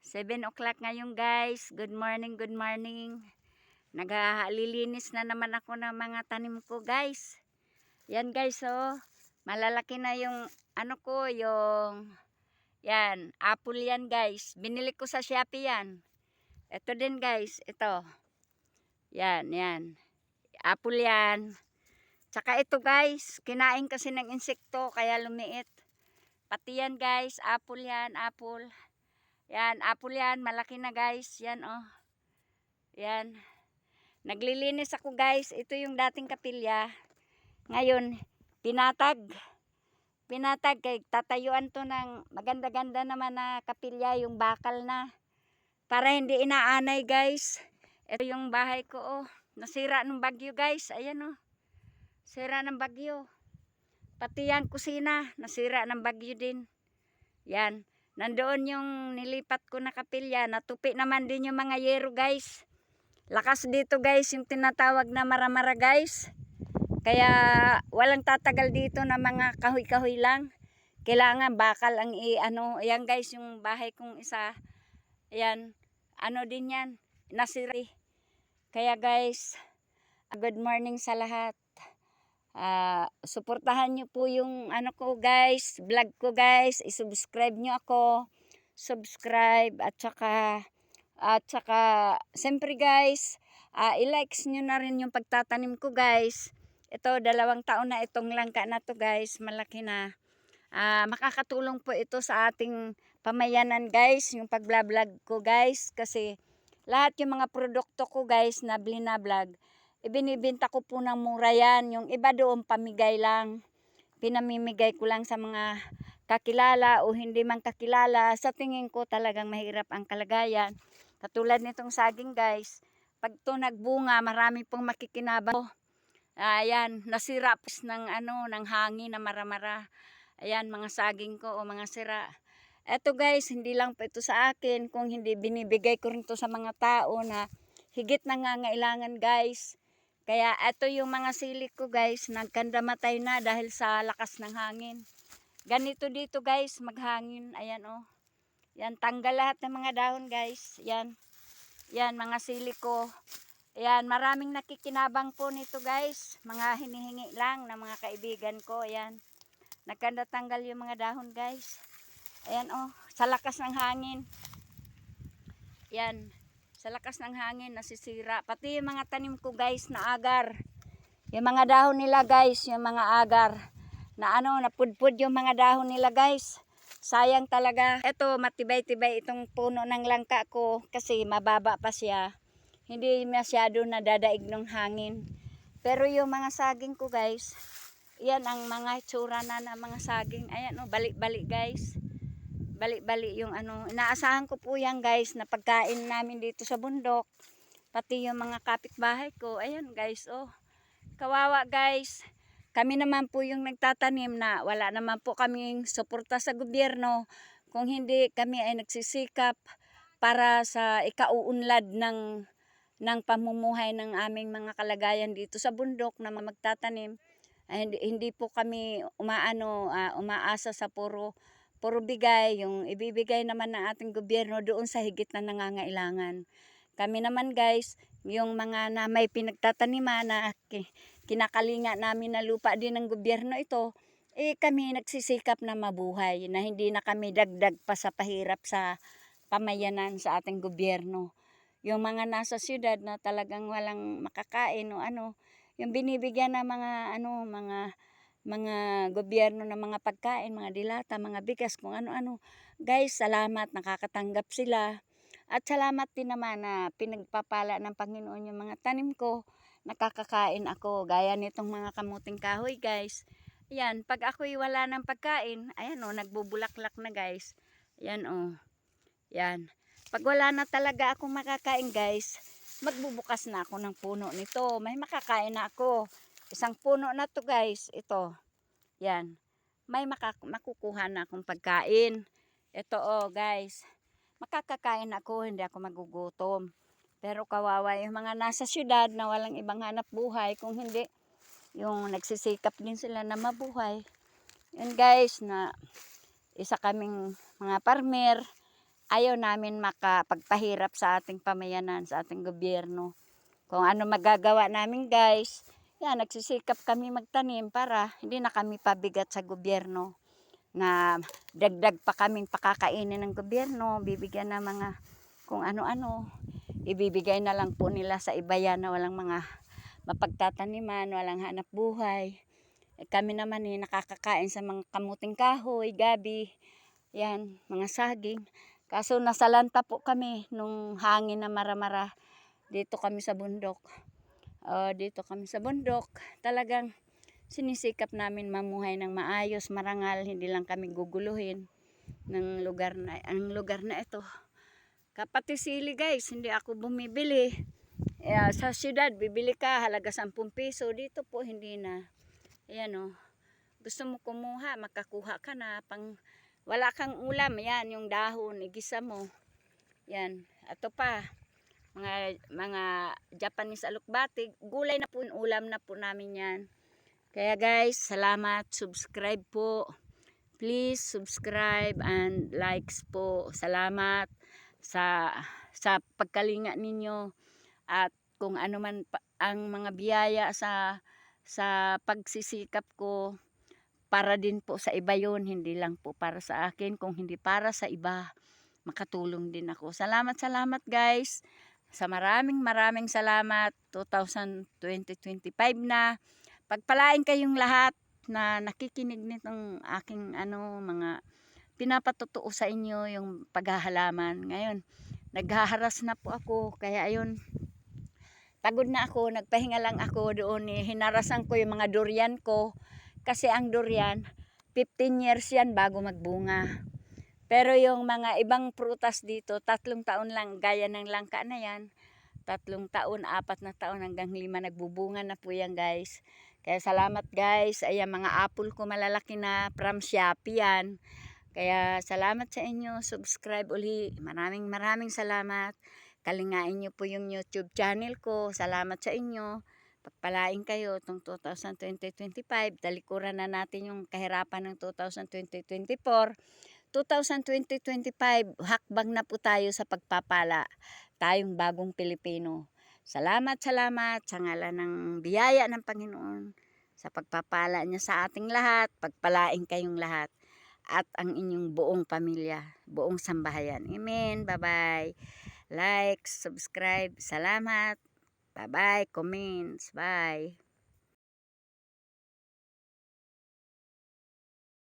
7 o'clock ngayon guys. Good morning, good morning. Naglilinis na naman ako ng mga tanim ko guys. Yan guys oh. Malalaki na yung ano ko, yung yan, apple yan guys. Binili ko sa Shopee yan. Ito din guys, ito. Yan. Apple yan. Tsaka ito guys, kinain kasi ng insekto kaya lumiit. Pati yan guys, apple yan, apple. Yan, apple yan, malaki na guys. Yan oh. Yan. Naglilinis ako guys. Ito yung dating kapilya. Ngayon, pinatag. Pinatag kay tatayuan to ng maganda-ganda naman na kapilya, yung bakal na. Para hindi inaanay guys. Ito yung bahay ko oh. Nasira ng bagyo guys. Ayan oh. Sira ng bagyo. Pati yan kusina, nasira ng bagyo din. Yan. Nandoon yung nilipat ko na kapilya. Natupi naman din yung mga yero guys. Lakas dito guys yung tinatawag na maramara guys. Kaya walang tatagal dito na mga kahoy-kahoy lang. Kailangan bakal ang i-ano. Ayan guys yung bahay kong isa. Ayan. Ano din yan. Nasira. Kaya guys, good morning sa lahat. Suportahan nyo po yung ano ko guys, vlog ko guys, i-subscribe nyo ako, subscribe at saka siyempre guys, i-likes nyo na rin yung pagtatanim ko guys. Ito 2 taon na itong langka na to guys, malaki na. Makakatulong po ito sa ating pamayanan guys, yung pag-vlog ko guys, kasi lahat yung mga produkto ko guys na blinablog, ibinibenta ko po ng mura yan. Yung iba doon pamigay lang. Pinamimigay ko lang sa mga kakilala o hindi man kakilala. Sa tingin ko talagang mahirap ang kalagayan. Katulad nitong saging guys. Pag to nagbunga, marami pong makikinabang. Ayan, nasira po ng hangin na maramara. Ayan, mga saging ko o mga sira. Eto guys, hindi lang po ito sa akin. Kung hindi, binibigay ko rin to sa mga tao na higit nangangailangan guys. Kaya ito yung mga sili ko guys, nagkandamatay na dahil sa lakas ng hangin. Ganito dito guys, maghangin. Ayan oh. Yan, tanggal lahat ng mga dahon guys. Yan. Yan, mga sili ko. Ayan, maraming nakikinabang po nito guys. Mga hinihingi lang ng mga kaibigan ko. Ayan. Nagkandatanggal yung mga dahon guys. Ayan oh, sa lakas ng hangin. Yan. Sa lakas ng hangin, nasisira. Pati yung mga tanim ko guys na agar. Yung mga dahon nila guys, yung mga agar. Na napudpud yung mga dahon nila guys. Sayang talaga. Ito, matibay-tibay itong puno ng langka ko kasi mababa pa siya. Hindi masyado nadadaig ng hangin. Pero yung mga saging ko guys, yan ang mga itsura na ng mga saging. Ayan oh, balik-balik guys. Balik-balik yung inaasahan ko po yan guys na pagkain namin dito sa bundok. Pati yung mga kapitbahay ko. Ayan guys oh. Kawawa guys. Kami naman po yung nagtatanim na wala naman po kaming suporta sa gobyerno. Kung hindi kami ay nagsisikap para sa ikauunlad ng pamumuhay ng aming mga kalagayan dito sa bundok na magtatanim. Ay, hindi po kami umaasa sa puro bigay, yung ibibigay naman ng ating gobyerno doon sa higit na nangangailangan. Kami naman guys, yung mga na may pinagtataniman na kinakalinga namin na lupa din ng gobyerno ito, kami nagsisikap na mabuhay, na hindi na kami dagdag pa sa pahirap sa pamayanan sa ating gobyerno. Yung mga nasa syudad na talagang walang makakain o yung binibigyan ng mga gobyerno ng mga pagkain, mga dilata, mga bigas, kung ano-ano. Guys, salamat, nakakatanggap sila. At salamat din naman na pinagpapala ng Panginoon yung mga tanim ko. Nakakakain ako, gaya nitong mga kamuting kahoy guys. Ayan, pag ako'y wala ng pagkain, ayan o, nagbubulaklak na guys. Ayan o, yan. Pag wala na talaga akong makakain guys, magbubukas na ako ng puno nito. May makakain na ako. Isang puno na to guys, ito. Yan. May makukuha na akong pagkain. Ito oh guys. Makakakain ako, hindi ako magugutom. Pero kawawa yung mga nasa syudad na walang ibang hanap buhay. Kung hindi, yung nagsisikap din sila na mabuhay. Yun guys, na isa kaming mga farmer. ayaw namin makapagpahirap sa ating pamayanan, sa ating gobyerno. Kung ano magagawa namin guys, yan, nagsisikap kami magtanim para hindi na kami pabigat sa gobyerno na dagdag pa kaming pakakainin ng gobyerno, bibigyan ng mga kung ano-ano, ibibigay na lang po nila sa iba yan na walang mga mapagtataniman, walang hanap buhay. Kami naman nakakakain sa mga kamuting kahoy, gabi, yan, mga saging. Kaso nasalanta po kami nung hangin na maramara dito kami sa bundok. Dito kami sa bundok, talagang sinisikap namin mamuhay ng maayos, marangal, hindi lang kami guguluhin ng lugar na ito. Kapati sili guys, hindi ako bumibili. Sa syudad, bibili ka, halaga 10 piso. Dito po, hindi na. Ayan o. Gusto mo kumuha, makakuha ka na. Wala kang ulam, yan, yung dahon, igisa mo. Yan. Ito pa, mga Japanese alukbati. Gulay na po, ulam na po namin yan. Kaya guys, salamat, subscribe po. Please subscribe and likes po. Salamat sa pagkalinga ninyo at kung ano man ang mga biyaya sa pagsisikap ko, para din po sa iba yun, hindi lang po para sa akin. Kung hindi para sa iba, makatulong din ako. Salamat guys. Sa maraming salamat. 2025 na. Pagpalain kayong lahat na nakikinig nitong aking mga pinapatotoo sa inyo, yung paghahalaman. Ngayon, naghaharas na po ako. Kaya ayun, pagod na ako, nagpahinga lang ako doon. Hinarasan ko yung mga durian ko. Kasi ang durian, 15 years yan bago magbunga. Pero yung mga ibang prutas dito, 3 taon lang, gaya ng langka na yan. 3 taon, 4 na taon, hanggang 5 nagbubunga na po yan guys. Kaya salamat guys. Ayan, mga apple ko malalaki na from Shopee yan. Kaya salamat sa inyo. Subscribe uli. Maraming salamat. Kalingain nyo po yung YouTube channel ko. Salamat sa inyo. Pagpalain kayo itong 2025. Talikuran na natin yung kahirapan ng 2024. 2025, hakbang na po tayo sa pagpapala. Tayong bagong Pilipino. Salamat sa ngalan ng biyaya ng Panginoon. Sa pagpapala niya sa ating lahat. Pagpalain kayong lahat. At ang inyong buong pamilya. Buong sambahayan. Amen. Bye-bye. Like, subscribe. Salamat. Bye-bye. Comments. Bye.